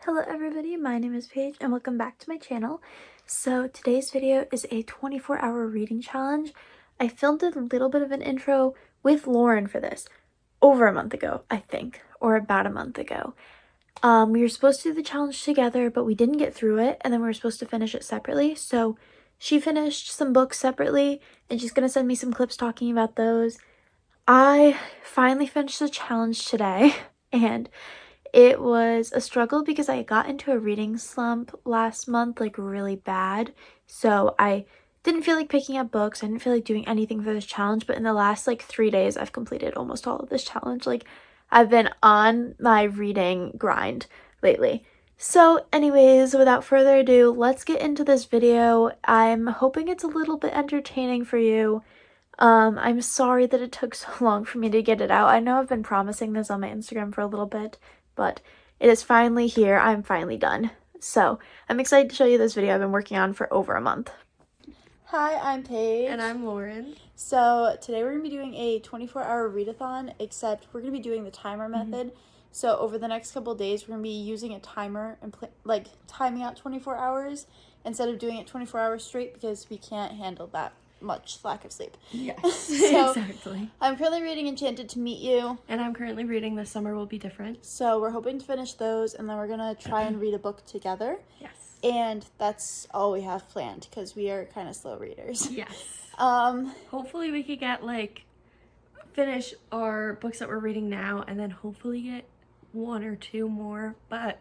Hello everybody, my name is Paige and welcome back to my channel. So today's video is a 24-hour reading challenge. I filmed a little bit of an intro with Lauren for this over a month ago, I think, or about a month ago. We were supposed to do the challenge together, but we didn't get through it, and then we were supposed to finish it separately. So she finished some books separately, and she's going to send me some clips talking about those. I finally finished the challenge today, and it was a struggle because I got into a reading slump last month, like really bad. So I didn't feel like picking up books. I didn't feel like doing anything for this challenge. But in the last like 3 days, I've completed almost all of this challenge. Like I've been on my reading grind lately. So anyways, without further ado, let's get into this video. I'm hoping it's a little bit entertaining for you. I'm sorry that it took so long for me to get it out. I know I've been promising this on my Instagram for a little bit, but it is finally here. I'm finally done. So I'm excited to show you this video I've been working on for over a month. Hi, I'm Paige. And I'm Lauren. So today we're going to be doing a 24-hour readathon, except we're going to be doing the timer method. So over the next couple of days, we're going to be using a timer and timing out 24 hours instead of doing it 24 hours straight because we can't handle that much lack of sleep. Yes, so, exactly. I'm currently reading Enchanted to Meet You. And I'm currently reading This Summer Will Be Different. So we're hoping to finish those, and then we're going to try and read a book together. Yes. And that's all we have planned, because we are kind of slow readers. Yes. Hopefully we could get, finish our books that we're reading now, and then hopefully get 1 or 2 more, but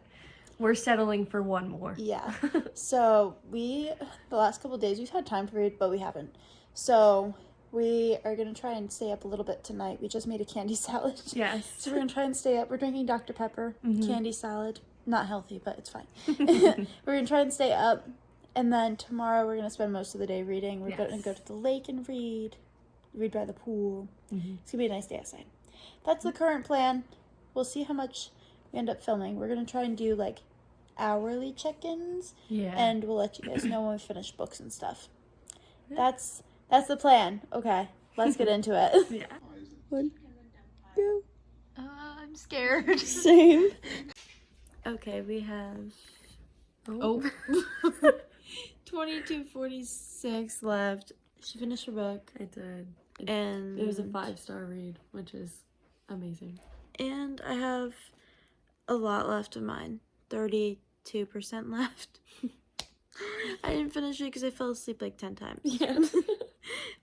we're settling for 1 more. Yeah. So the last couple of days, we've had time to read, but we haven't. So we are going to try and stay up a little bit tonight. We just made a candy salad. Yes. So we're going to try and stay up. We're drinking Dr. Pepper, candy salad. Not healthy, but it's fine. We're going to try and stay up. And then tomorrow we're going to spend most of the day reading. We're going to go to the lake and read by the pool. It's going to be a nice day outside. That's the current plan. We'll see how much we end up filming. We're going to try and do, hourly check-ins. Yeah. And we'll let you guys know when we finish books and stuff. That's the plan. Okay, let's get into it. Yeah. 1, 2. I'm scared. Same. Okay, we have 22:46 left. She finished her book. I did. And it was a 5-star read, which is amazing. And I have a lot left of mine. 32% left. I didn't finish it because I fell asleep 10 times. Yeah.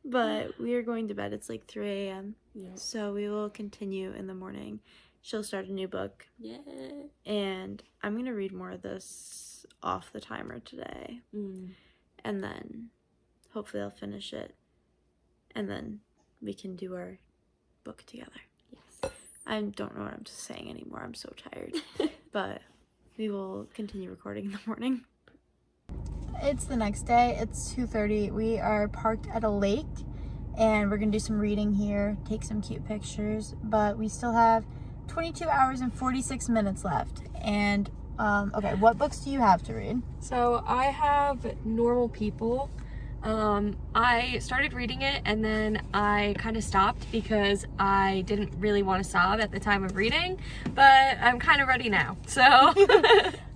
But we are going to bed. It's 3 a.m. Yeah. So we will continue in the morning. She'll start a new book. Yeah. And I'm going to read more of this off the timer today. And then hopefully I'll finish it. And then we can do our book together. Yes. I don't know what I'm saying anymore. I'm so tired. But we will continue recording in the morning. It's the next day. It's 2:30. We are parked at a lake. And we're going to do some reading here. Take some cute pictures. But we still have 22 hours and 46 minutes left. And, okay, what books do you have to read? So I have Normal People. I started reading it and then I kind of stopped because I didn't really want to sob at the time of reading, but I'm kind of ready now, so.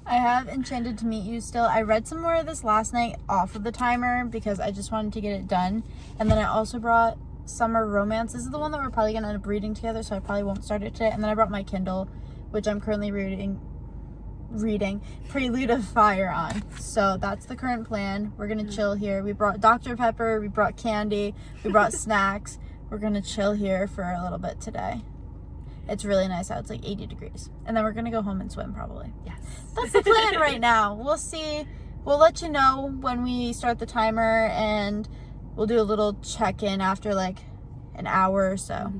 I have Enchanted to Meet You still. I read some more of this last night off of the timer because I just wanted to get it done. And then I also brought Summer Romance. This is the one that we're probably going to end up reading together, so I probably won't start it today. And then I brought my Kindle, which I'm currently reading Prelude of Fire on. So that's the current plan. We're gonna chill here. We brought Dr. Pepper, we brought candy, we brought snacks. We're gonna chill here for a little bit today. It's really nice out. It's 80 degrees. And then we're gonna go home and swim probably. Yes. That's the plan right now. We'll see. We'll let you know when we start the timer, and we'll do a little check-in after an hour or so.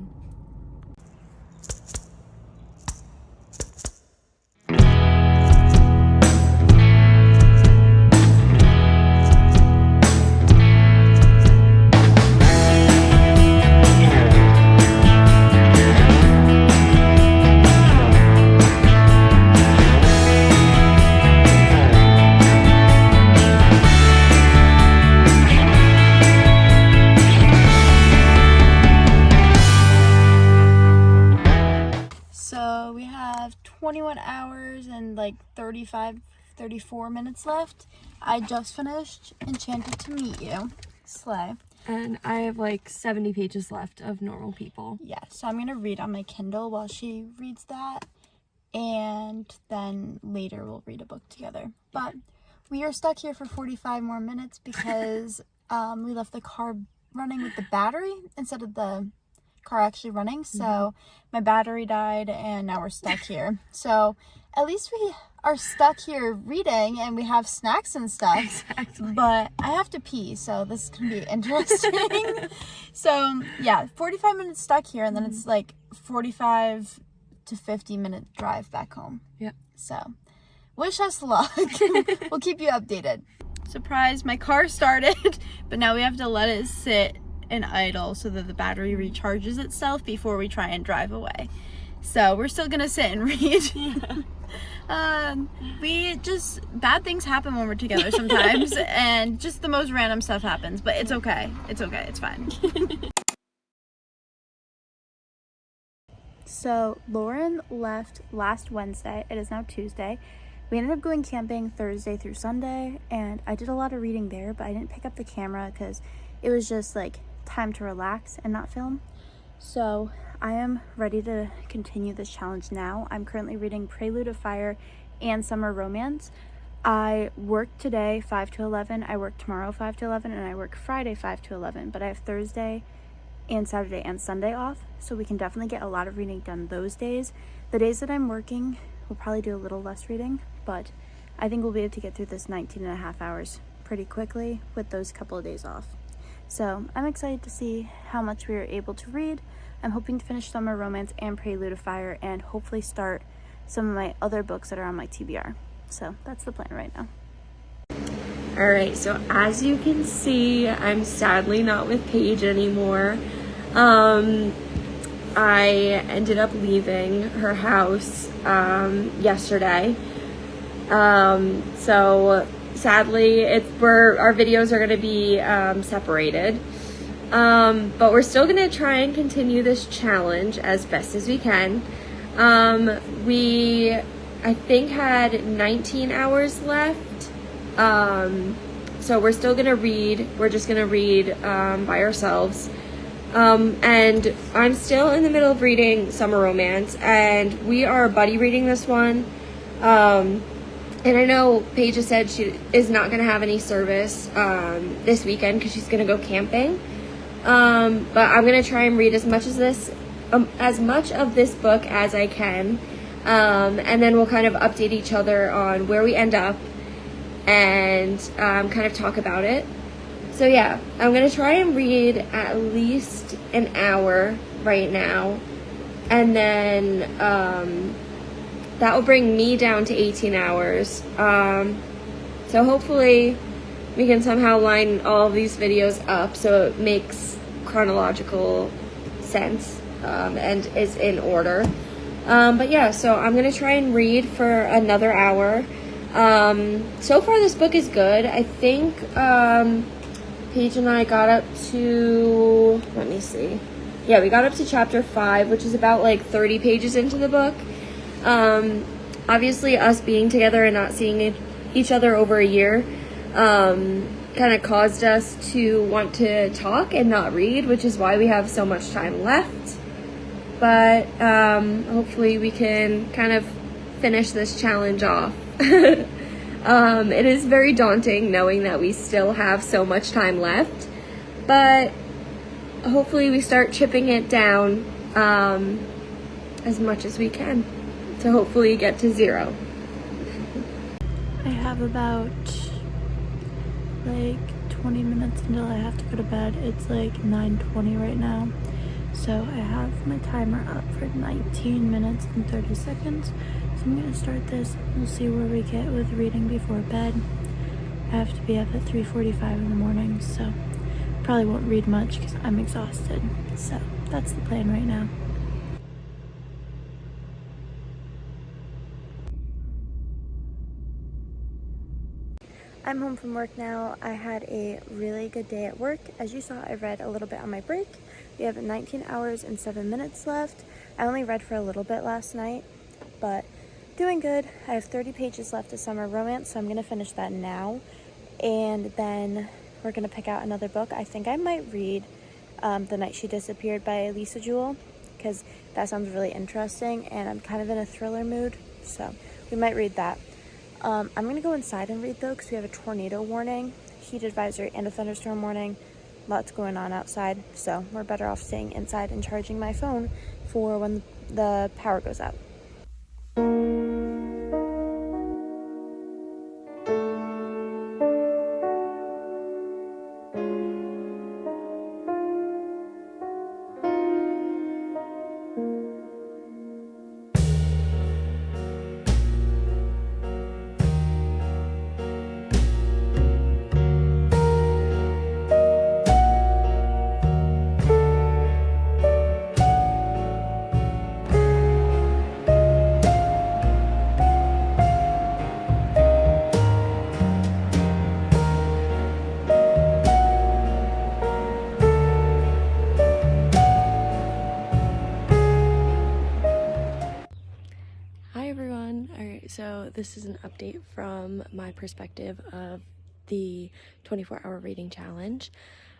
34 minutes left. I just finished Enchanted to Meet You. Slay. And I have like 70 pages left of Normal People. Yeah, so I'm going to read on my Kindle while she reads that. And then later we'll read a book together. But we are stuck here for 45 more minutes because we left the car running with the battery instead of the car actually running. So my battery died and now we're stuck here. So at least we are stuck here reading and we have snacks and stuff. Exactly. But I have to pee, so this can be interesting. So yeah, 45 minutes stuck here, and then it's like 45 to 50-minute drive back home. Yep. So wish us luck. We'll keep you updated. Surprise, my car started, but now we have to let it sit and idle so that the battery recharges itself before we try and drive away. So we're still gonna sit and read. Bad things happen when we're together sometimes, and just the most random stuff happens, but it's okay. It's okay, it's fine. So Lauren left last Wednesday. It is now Tuesday. We ended up going camping Thursday through Sunday, and I did a lot of reading there, but I didn't pick up the camera because it was just like time to relax and not film. So I am ready to continue this challenge now. I'm currently reading Prelude of Fire and Summer Romance. I work today 5 to 11, I work tomorrow 5 to 11, and I work Friday 5 to 11, but I have Thursday and Saturday and Sunday off, so we can definitely get a lot of reading done those days. The days that I'm working, we'll probably do a little less reading, but I think we'll be able to get through this 19 and a half hours pretty quickly with those couple of days off. So I'm excited to see how much we are able to read. I'm hoping to finish Summer Romance and Prelude of Fire and hopefully start some of my other books that are on my TBR. So that's the plan right now. All right, so as you can see, I'm sadly not with Paige anymore. I ended up leaving her house yesterday. So sadly, our videos are going to be separated. But we're still going to try and continue this challenge as best as we can. We, I think, had 19 hours left. So we're still going to read. We're just going to read by ourselves. And I'm still in the middle of reading Summer Romance, and we are buddy reading this one. And I know Paige has said she is not going to have any service this weekend because she's going to go camping. But I'm going to try and read as much of this book as I can. And then we'll kind of update each other on where we end up and kind of talk about it. So yeah, I'm going to try and read at least an hour right now. And then that will bring me down to 18 hours. So hopefully we can somehow line all of these videos up so it makes chronological sense and is in order. But yeah, so I'm going to try and read for another hour. So far this book is good. I think Paige and I got up to, let me see. Yeah, we got up to chapter 5, which is about like 30 pages into the book. Obviously us being together and not seeing each other over a year kind of caused us to want to talk and not read, which is why we have so much time left. But hopefully we can kind of finish this challenge off. It is very daunting knowing that we still have so much time left, but hopefully we start chipping it down as much as we can to hopefully get to 0. I have about like 20 minutes until I have to go to bed. It's like 9:20 right now. So I have my timer up for 19 minutes and 30 seconds. So I'm going to start this. We'll see where we get with reading before bed. I have to be up at 3:45 in the morning, so probably won't read much because I'm exhausted. So that's the plan right now. I'm home from work now. I had a really good day at work. As you saw, I read a little bit on my break. We have 19 hours and 7 minutes left. I only read for a little bit last night, but Doing good. I have 30 pages left of Summer Romance, so I'm going to finish that now. And then we're going to pick out another book. I think I might read The Night She Disappeared by Lisa Jewell, because that sounds really interesting, and I'm kind of in a thriller mood, so we might read that. I'm going to go inside and read, though, because we have a tornado warning, heat advisory, and a thunderstorm warning. Lots going on outside, so we're better off staying inside and charging my phone for when the power goes out. Hi everyone. Alright, so this is an update from my perspective of the 24-hour reading challenge.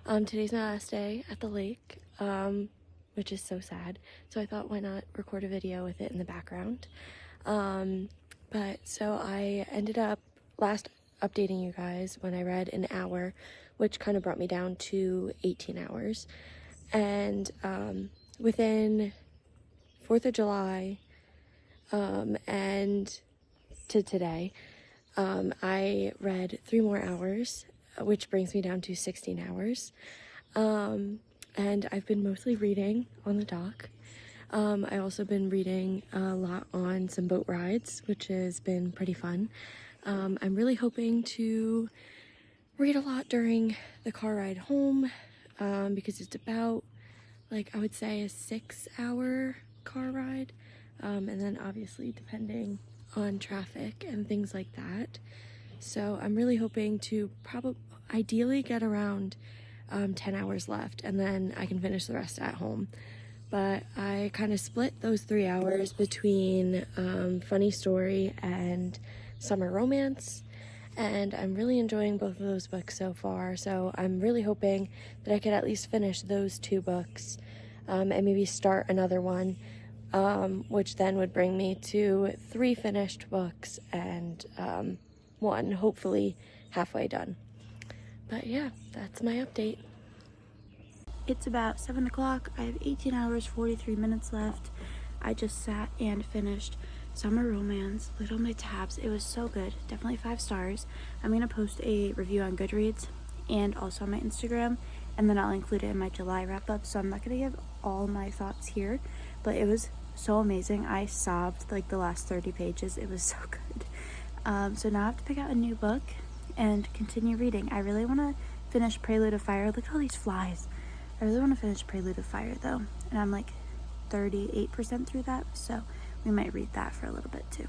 Today's my last day at the lake, which is so sad. So I thought, why not record a video with it in the background? But so I ended up last updating you guys when I read an hour, which kind of brought me down to 18 hours. And within 4th of July, and to today, I read 3 more hours, which brings me down to 16 hours. And I've been mostly reading on the dock. I also been reading a lot on some boat rides, which has been pretty fun. I'm really hoping to read a lot during the car ride home, because it's about, like, I would say a 6-hour car ride. And then obviously depending on traffic and things like that. So I'm really hoping to ideally get around 10 hours left, and then I can finish the rest at home. But I kind of split those 3 hours between Funny Story and Summer Romance, and I'm really enjoying both of those books so far. So I'm really hoping that I could at least finish those 2 books, and maybe start another one, which then would bring me to 3 finished books and 1 hopefully halfway done. But yeah, that's my update. It's about 7 o'clock. I have 18 hours, 43 minutes left. I just sat and finished Summer Romance. Looked on my tabs. It was so good. Definitely 5 stars. I'm going to post a review on Goodreads and also on my Instagram, and then I'll include it in my July wrap-up. So I'm not going to give all my thoughts here, but it was so amazing. I sobbed like the last 30 pages. It was so good. So now I have to pick out a new book and continue reading. I really want to finish Prelude of Fire. Look at all these flies. I really want to finish Prelude of Fire though, and I'm like 38% through that, so we might read that for a little bit too.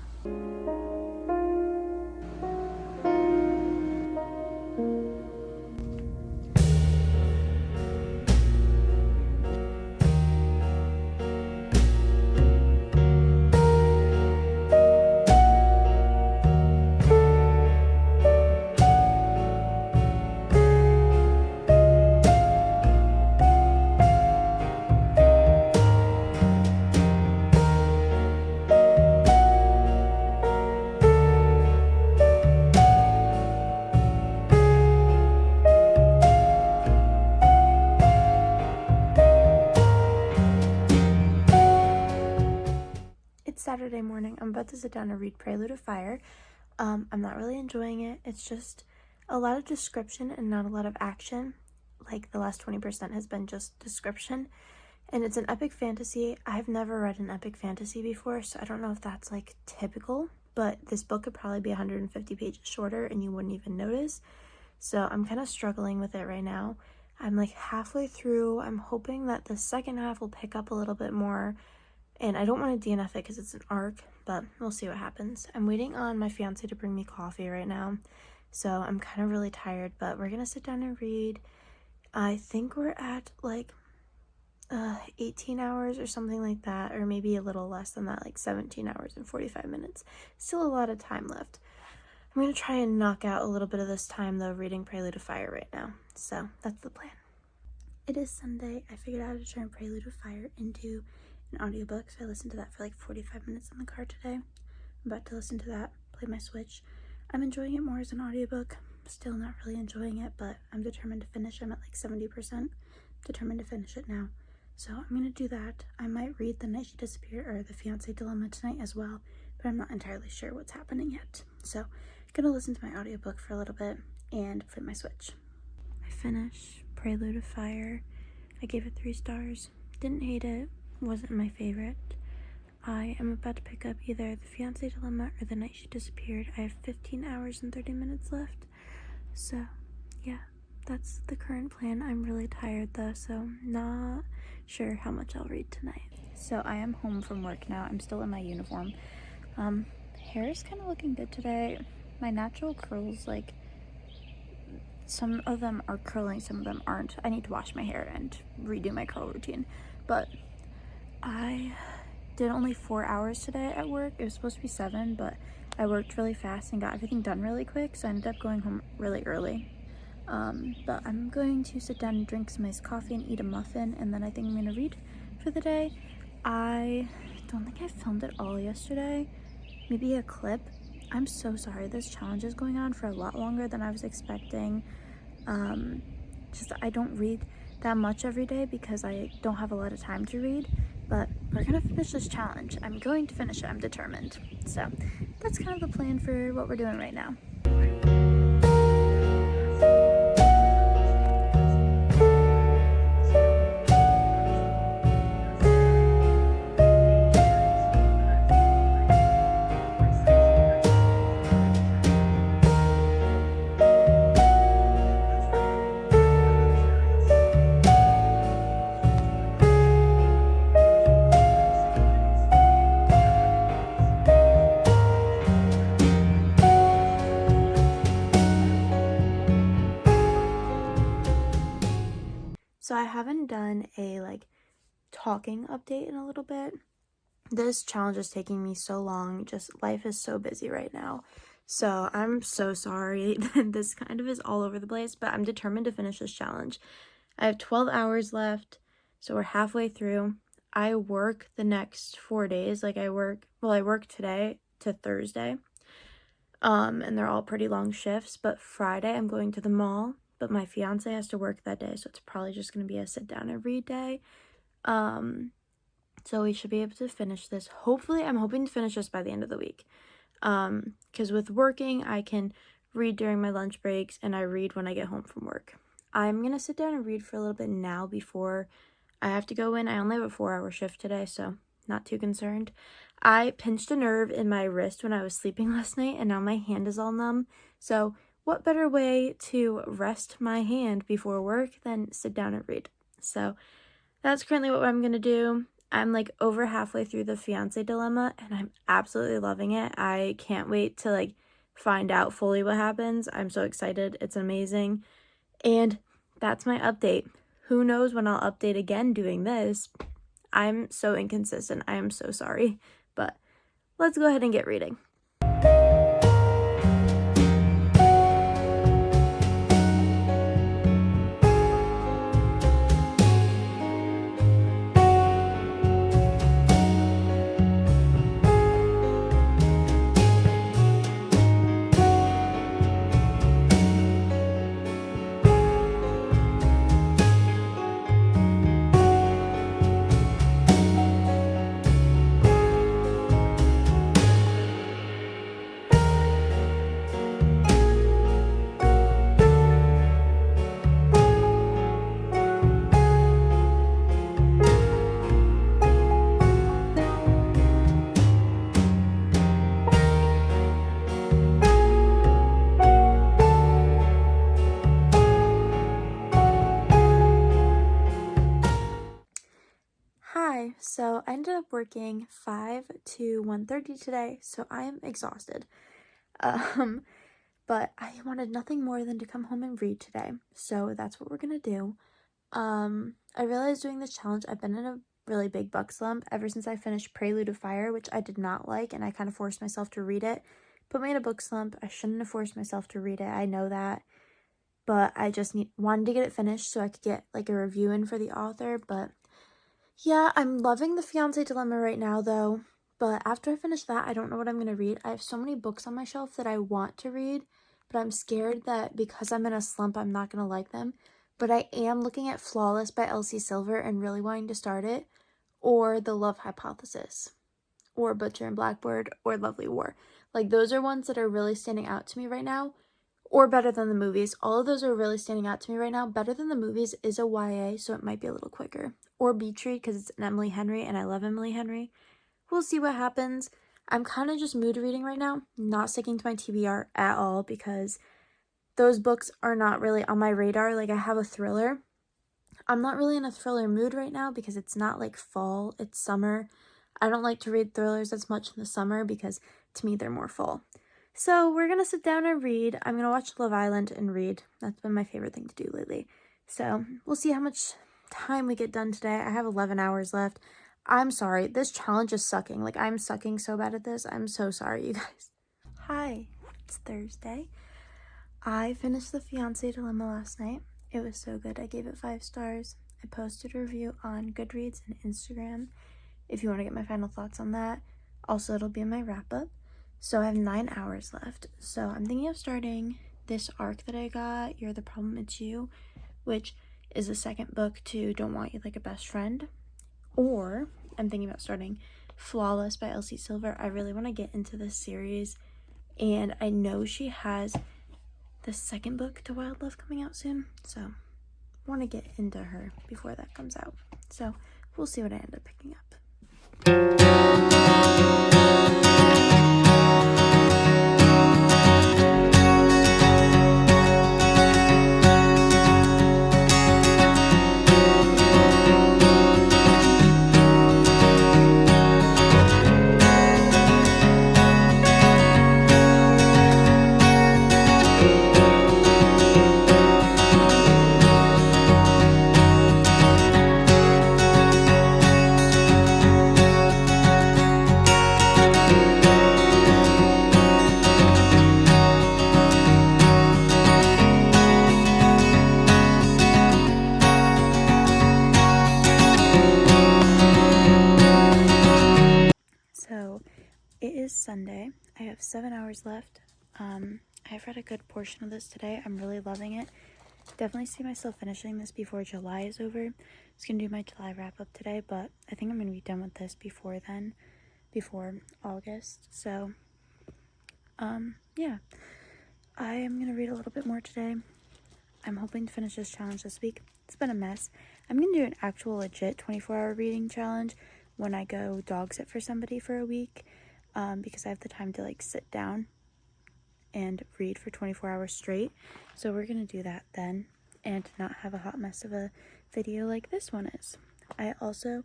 Saturday morning. I'm about to sit down and read Prelude of Fire. I'm not really enjoying it. It's just a lot of description and not a lot of action. Like the last 20% has been just description. And it's an epic fantasy. I've never read an epic fantasy before, so I don't know if that's like typical, but this book could probably be 150 pages shorter and you wouldn't even notice. So I'm kind of struggling with it right now. I'm like halfway through. I'm hoping that the second half will pick up a little bit more. And I don't want to DNF it because it's an arc, but we'll see what happens. I'm waiting on my fiance to bring me coffee right now, so I'm kind of really tired, but we're going to sit down and read. I think we're at like 18 hours or something like that, or maybe a little less than that, like 17 hours and 45 minutes. Still a lot of time left. I'm going to try and knock out a little bit of this time, though, reading Prelude to Fire right now. So that's the plan. It is Sunday. I figured out how to turn Prelude to Fire into an audiobook, so I listened to that for like 45 minutes in the car today. I'm about to listen to that, play my Switch. I'm enjoying it more as an audiobook. Still not really enjoying it, but I'm determined to finish. I'm at like 70%. Determined to finish it now. So I'm going to do that. I might read The Night She Disappeared or The Fiancé Dilemma tonight as well, but I'm not entirely sure what's happening yet. So I'm going to listen to my audiobook for a little bit and play my Switch. I finished Prelude of Fire. I gave it 3 stars. Didn't hate it. Wasn't my favorite. I am about to pick up either The Fiancé Dilemma or The Night She Disappeared. I have 15 hours and 30 minutes left. So, yeah, that's the current plan. I'm really tired though, so not sure how much I'll read tonight. So I am home from work now. I'm still in my uniform. Hair is kind of looking good today. My natural curls, like, some of them are curling, some of them aren't. I need to wash my hair and redo my curl routine. But I did only 4 hours today at work. It was supposed to be 7, but I worked really fast and got everything done really quick, so I ended up going home really early. But I'm going to sit down and drink some iced coffee and eat a muffin, and then I think I'm going to read for the day. I don't think I filmed it all yesterday. Maybe a clip. I'm so sorry. This challenge is going on for a lot longer than I was expecting. Just I don't read that much every day because I don't have a lot of time to read, but we're gonna finish this challenge. I'm going to finish it. I'm determined. So that's kind of the plan for what we're doing right now. So I haven't done a talking update in a little bit. This challenge is taking me so long. Just life is so busy right now. So I'm so sorry that this kind of is all over the place, but I'm determined to finish this challenge. I have 12 hours left, so we're halfway through. I work the next 4 days. I work today to Thursday. And they're all pretty long shifts, but Friday I'm going to the mall. But my fiance has to work that day, so it's probably just going to be a sit down and read day. So we should be able to finish this. Hopefully, I'm hoping to finish this by the end of the week. Because with working, I can read during my lunch breaks, and I read when I get home from work. I'm going to sit down and read for a little bit now before I have to go in. I only have a 4-hour shift today, so not too concerned. I pinched a nerve in my wrist when I was sleeping last night, and now my hand is all numb. So what better way to rest my hand before work than sit down and read? So that's currently what I'm going to do. I'm over halfway through The Fiancé Dilemma, and I'm absolutely loving it. I can't wait to find out fully what happens. I'm so excited. It's amazing. And that's my update. Who knows when I'll update again doing this. I'm so inconsistent. I am so sorry. But let's go ahead and get reading. So I ended up working 5 to 1:30 today, so I am exhausted. But I wanted nothing more than to come home and read today, so that's what we're gonna do. I realized doing this challenge, I've been in a really big book slump ever since I finished Prelude of Fire, which I did not like, and I kind of forced myself to read it. Put me in a book slump. I shouldn't have forced myself to read it. I know that. But I just wanted to get it finished so I could get like a review in for the author. But yeah, I'm loving The Fiancé Dilemma right now though. But after I finish that, I don't know what I'm going to read. I have so many books on my shelf that I want to read, but I'm scared that because I'm in a slump, I'm not going to like them. But I am looking at Flawless by Elsie Silver and really wanting to start it, or The Love Hypothesis, or Butcher and Blackbird, or Lovely War. Like, those are ones that are really standing out to me right now, or Better Than the Movies. All of those are really standing out to me right now. Better Than the Movies is a YA, so it might be a little quicker. Or Beach Read, because it's an Emily Henry, and I love Emily Henry. We'll see what happens. I'm kind of just mood reading right now, not sticking to my TBR at all, because those books are not really on my radar. Like, I have a thriller. I'm not really in a thriller mood right now because it's not like fall, it's summer. I don't like to read thrillers as much in the summer because to me they're more fall. So we're going to sit down and read. I'm going to watch Love Island and read. That's been my favorite thing to do lately. So we'll see how much time we get done today. I have 11 hours left. I'm sorry. This challenge is sucking. Like, I'm sucking so bad at this. I'm so sorry, you guys. Hi. It's Thursday. I finished The Fiancé Dilemma last night. It was so good. I gave it 5 stars. I posted a review on Goodreads and Instagram if you want to get my final thoughts on that. Also, it'll be in my wrap-up. So I have 9 hours left. So I'm thinking of starting this arc that I got, You're the Problem, It's You, which is the second book to Don't Want You Like a Best Friend. Or I'm thinking about starting Flawless by Elsie Silver. I really want to get into this series, and I know she has the second book to Wild Love coming out soon, so I want to get into her before that comes out. So we'll see what I end up picking up. So it is Sunday. I have 7 hours left. I've read a good portion of this today. I'm really loving it. Definitely see myself finishing this before July is over. I was going to do my July wrap up today, but I think I'm going to be done with this before then, before August. So, yeah. I am going to read a little bit more today. I'm hoping to finish this challenge this week. It's been a mess. I'm going to do an actual legit 24-hour reading challenge when I go dog sit for somebody for a week, because I have the time to like sit down and read for 24 hours straight. So we're going to do that then, and not have a hot mess of a video like this one is. I also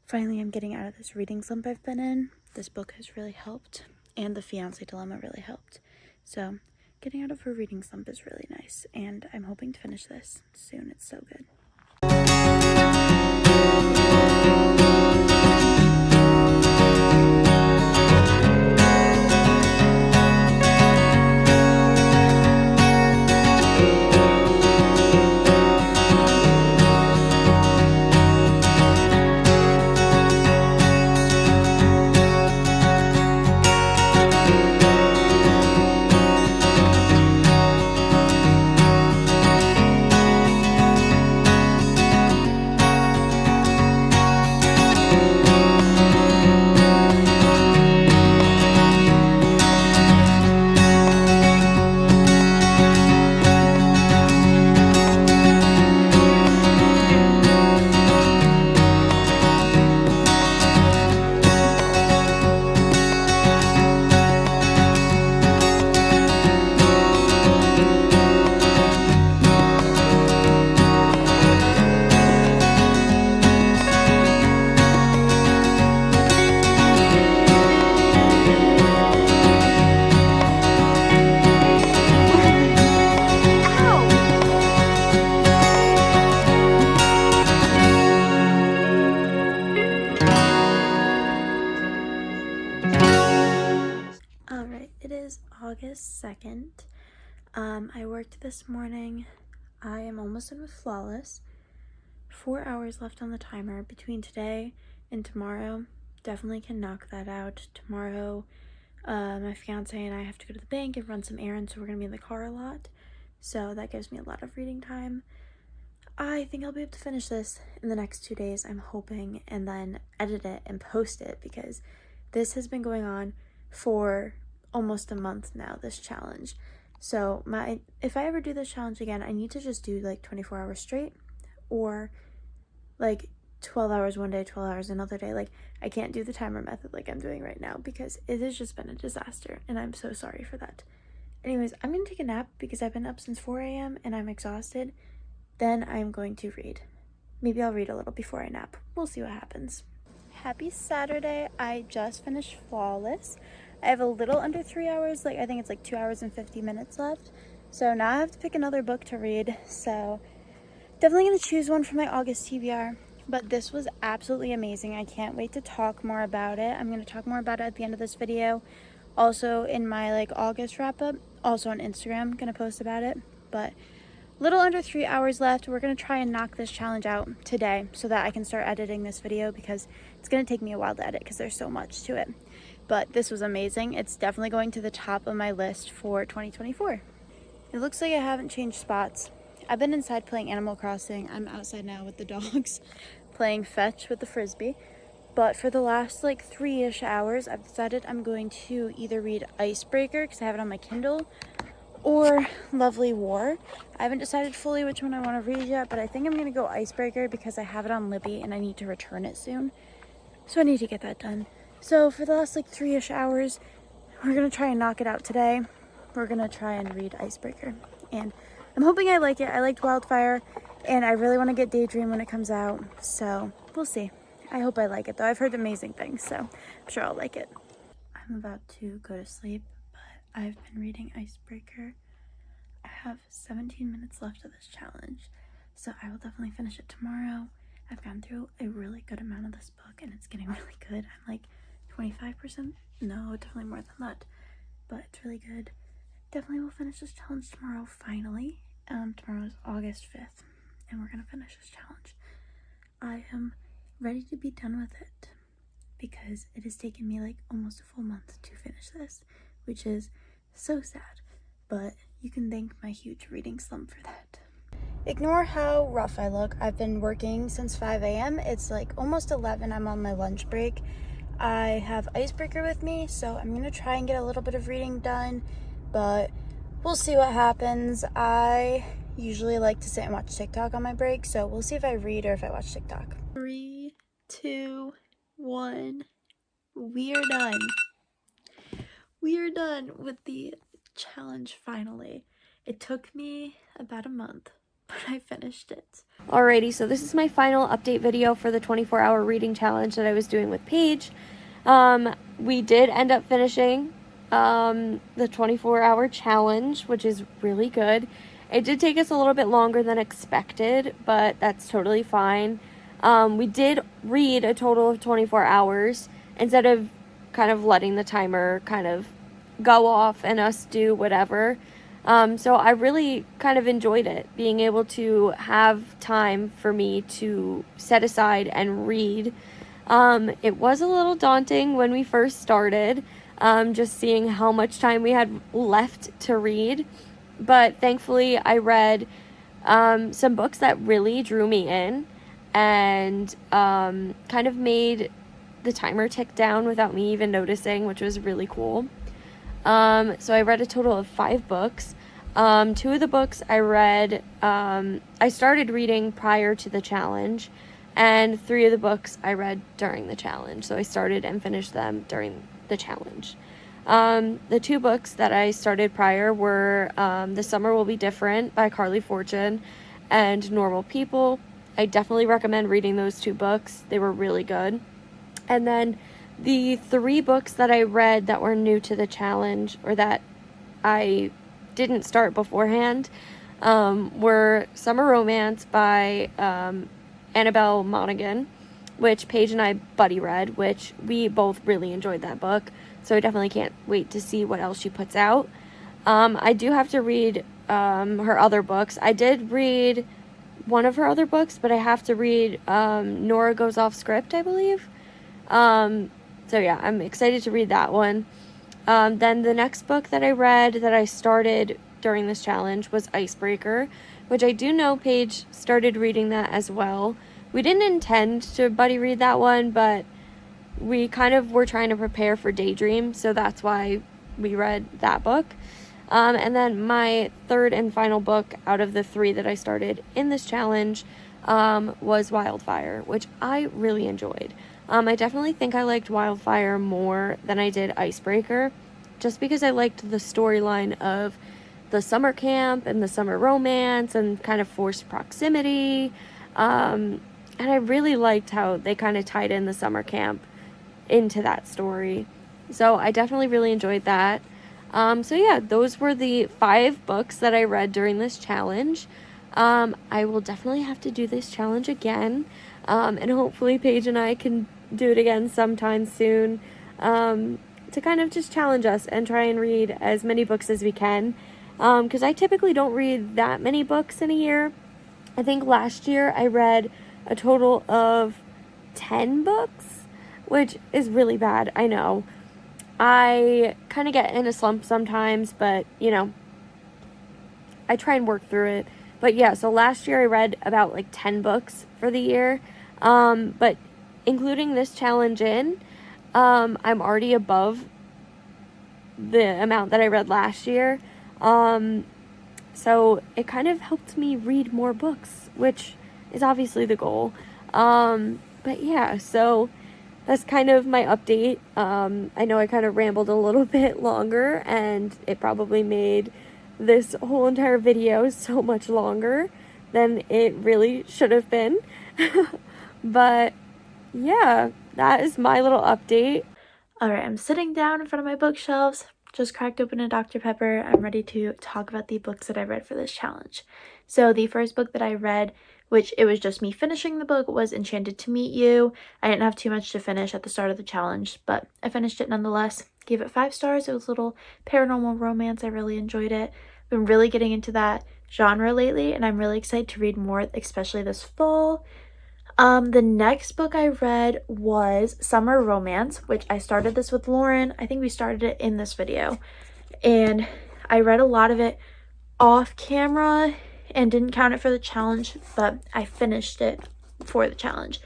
finally am getting out of this reading slump I've been in. This book has really helped, and The Fiancé Dilemma really helped. So getting out of a reading slump is really nice, and I'm hoping to finish this soon. It's so good. 2nd. I worked this morning. I am almost done with Flawless. 4 hours left on the timer between today and tomorrow. Definitely can knock that out. Tomorrow, my fiance and I have to go to the bank and run some errands, so we're going to be in the car a lot. So that gives me a lot of reading time. I think I'll be able to finish this in the next 2 days, I'm hoping, and then edit it and post it, because this has been going on for almost a month now, this challenge. So if I ever do this challenge again, I need to just do like 24 hours straight, or like 12 hours one day, 12 hours another day. Like, I can't do the timer method like I'm doing right now, because it has just been a disaster, and I'm so sorry for that. Anyways, I'm gonna take a nap because I've been up since 4 a.m. and I'm exhausted. Then I'm going to read. Maybe I'll read a little before I nap. We'll see what happens. Happy Saturday. I just finished Flawless. I have a little under 3 hours. I think it's like 2 hours and 50 minutes left. So now I have to pick another book to read. So definitely going to choose one for my August TBR. But this was absolutely amazing. I can't wait to talk more about it. I'm going to talk more about it at the end of this video. Also in my August wrap up. Also on Instagram. I'm going to post about it. But little under 3 hours left. We're going to try and knock this challenge out today so that I can start editing this video, because it's going to take me a while to edit because there's so much to it. But this was amazing. It's definitely going to the top of my list for 2024. It looks like I haven't changed spots. I've been inside playing Animal Crossing. I'm outside now with the dogs playing fetch with the frisbee. But for the last 3-ish hours, I've decided I'm going to either read Icebreaker, because I have it on my Kindle, or Lovely War. I haven't decided fully which one I want to read yet, but I think I'm going to go Icebreaker because I have it on Libby and I need to return it soon. So I need to get that done. So for the last 3-ish hours, we're going to try and knock it out today. We're going to try and read Icebreaker. And I'm hoping I like it. I liked Wildfire, and I really want to get Daydream when it comes out. So we'll see. I hope I like it, though. I've heard amazing things, so I'm sure I'll like it. I'm about to go to sleep. I've been reading Icebreaker. I have 17 minutes left of this challenge, so I will definitely finish it tomorrow. I've gone through a really good amount of this book, and it's getting really good. I'm 25%? No, definitely more than that, but it's really good. Definitely will finish this challenge tomorrow, finally. Tomorrow is August 5th, and we're gonna finish this challenge. I am ready to be done with it, because it has taken me almost a full month to finish this, which is so sad, but you can thank my huge reading slump for that. Ignore how rough I look. I've been working since 5 a.m. It's almost 11. I'm on my lunch break. I have Icebreaker with me, so I'm gonna try and get a little bit of reading done, but we'll see what happens. I usually like to sit and watch TikTok on my break, so we'll see if I read or if I watch TikTok. 3, 2, 1. We're done. We are done with the challenge finally. It took me about a month, but I finished it. Alrighty, so this is my final update video for the 24-hour reading challenge that I was doing with Paige. We did end up finishing the 24-hour challenge, which is really good. It did take us a little bit longer than expected, but that's totally fine. We did read a total of 24 hours instead of kind of letting the timer kind of go off and us do whatever. So I really kind of enjoyed it, being able to have time for me to set aside and read. It was a little daunting when we first started, just seeing how much time we had left to read. But thankfully I read some books that really drew me in and kind of made the timer tick down without me even noticing, which was really cool. So I read a total of 5 books. 2 of the books I read, I started reading prior to the challenge, and 3 of the books I read during the challenge. So I started and finished them during the challenge. The 2 books that I started prior were The Summer Will Be Different by Carly Fortune and Normal People. I definitely recommend reading those 2 books. They were really good. And then the 3 books that I read that were new to the challenge, or that I didn't start beforehand, were Summer Romance by Annabelle Monaghan, which Paige and I buddy read, which we both really enjoyed that book. So I definitely can't wait to see what else she puts out. I do have to read her other books. I did read one of her other books, but I have to read Nora Goes Off Script, I believe. So yeah, I'm excited to read that one. Then the next book that I read that I started during this challenge was Icebreaker, which I do know Paige started reading that as well. We didn't intend to buddy read that one, but we kind of were trying to prepare for Daydream, so that's why we read that book. And then my third and final book out of the 3 that I started in this challenge was Wildfire, which I really enjoyed. I definitely think I liked Wildfire more than I did Icebreaker, just because I liked the storyline of the summer camp and the summer romance and kind of forced proximity. And I really liked how they kind of tied in the summer camp into that story. So I definitely really enjoyed that. So yeah, those were the 5 books that I read during this challenge. I will definitely have to do this challenge again. And hopefully Paige and I can do it again sometime soon. To kind of just challenge us and try and read as many books as we can. Because I typically don't read that many books in a year. I think last year I read a total of 10 books, which is really bad, I know. I kind of get in a slump sometimes, but, you know, I try and work through it. But yeah, so last year I read about like 10 books for the year. But including this challenge in, I'm already above the amount that I read last year. So it kind of helped me read more books, which is obviously the goal. But yeah, so that's kind of my update. I know I kind of rambled a little bit longer, and it probably made this whole entire video so much longer than it really should have been. But yeah, that is my little update. Alright, I'm sitting down in front of my bookshelves, just cracked open a Dr. Pepper. I'm ready to talk about the books that I read for this challenge. So the first book that I read, which it was just me finishing the book, was Enchanted to Meet You. I didn't have too much to finish at the start of the challenge, but I finished it nonetheless. Gave it 5 stars. It was a little paranormal romance. I really enjoyed it. Been really getting into that genre lately, and I'm really excited to read more, especially this fall. The next book I read was Summer Romance, which I started this with Lauren. I think we started it in this video. And I read a lot of it off camera and didn't count it for the challenge, but I finished it for the challenge.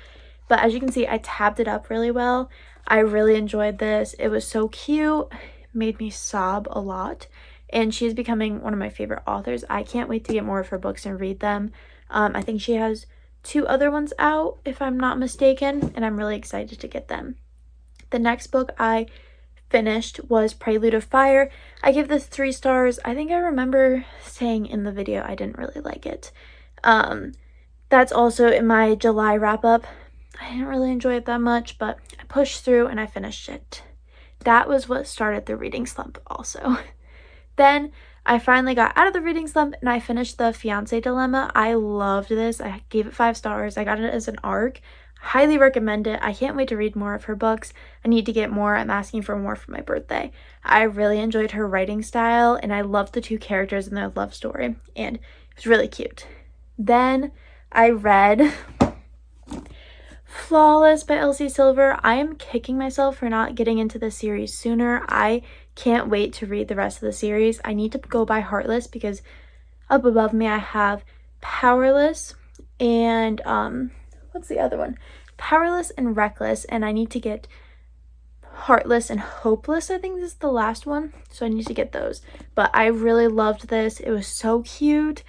But as you can see, I tabbed it up really well. I really enjoyed this. It was so cute, made me sob a lot. And she's becoming one of my favorite authors. I can't wait to get more of her books and read them. I think she has 2 other ones out, if I'm not mistaken, and I'm really excited to get them. The next book I finished was Prelude of Fire. I gave this 3 stars. I think I remember saying in the video I didn't really like it. That's also in my July wrap-up. I didn't really enjoy it that much, but I pushed through and I finished it. That was what started the reading slump also. Then I finally got out of the reading slump and I finished The Fiancé Dilemma. I loved this. I gave it 5 stars. I got it as an ARC. Highly recommend it. I can't wait to read more of her books. I need to get more. I'm asking for more for my birthday. I really enjoyed her writing style, and I loved the 2 characters in their love story, and it was really cute. Then I read Flawless by Elsie Silver. I am kicking myself for not getting into the series sooner. I can't wait to read the rest of the series. I need to go by Heartless because up above me I have Powerless and what's the other one? Powerless and Reckless, and I need to get Heartless and Hopeless. I think this is the last one, so I need to get those. But I really loved this. It was so cute.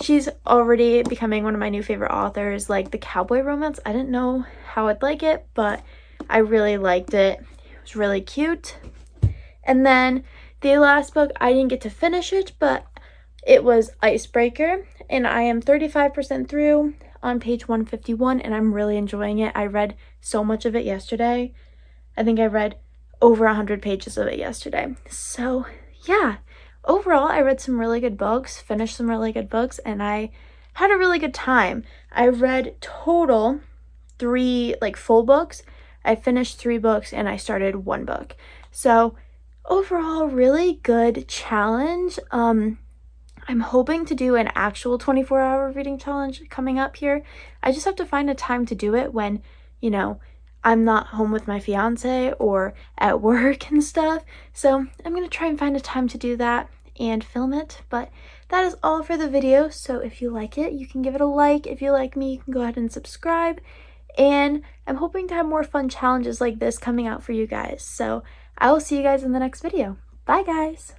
She's already becoming one of my new favorite authors. Like the cowboy romance, I didn't know how I'd like it, but I really liked it. It was really cute. And then the last book, I didn't get to finish it, but it was Icebreaker, and I am 35% through on page 151, and I'm really enjoying it. I read so much of it yesterday. I think I read over 100 pages of it yesterday. So yeah, overall, I read some really good books, finished some really good books, and I had a really good time. I read total 3 full books. I finished 3 books and I started 1 book. So overall, really good challenge. I'm hoping to do an actual 24-hour reading challenge coming up here. I just have to find a time to do it when, you know, I'm not home with my fiance or at work and stuff. So I'm going to try and find a time to do that and film it. But that is all for the video. So if you like it, you can give it a like. If you like me, you can go ahead and subscribe. And I'm hoping to have more fun challenges like this coming out for you guys. So I will see you guys in the next video. Bye, guys!